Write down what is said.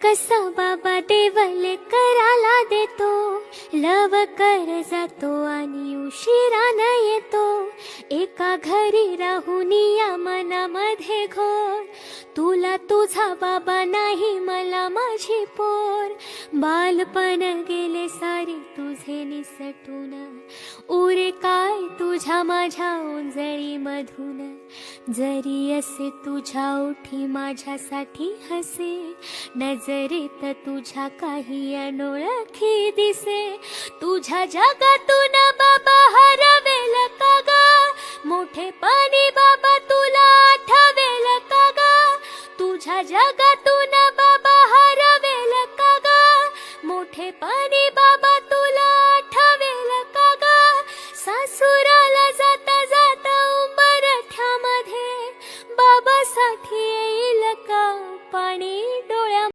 कसा बाबा देवले कराला देतो, लवकर जातो आणि उशिरानं येतो. एका घरी राहून या मनामध्ये घोर, तुला तुझा बाबा नाही मला माझी पोर. बालपण गेले सारे तुझे निसटून, उरे काय तुझ्या माझ्या ओंजळी मधून. जरी असे तुझ्या ओठी माझ्यासाठी हसे, नजरेत तुझ्या काही अनोळखी दिसे. तुझ्या जगातून बाबा हरवेल का ग, मोठे पाणी बाबा तुला आठवेल का ग. तुझ्या जगातून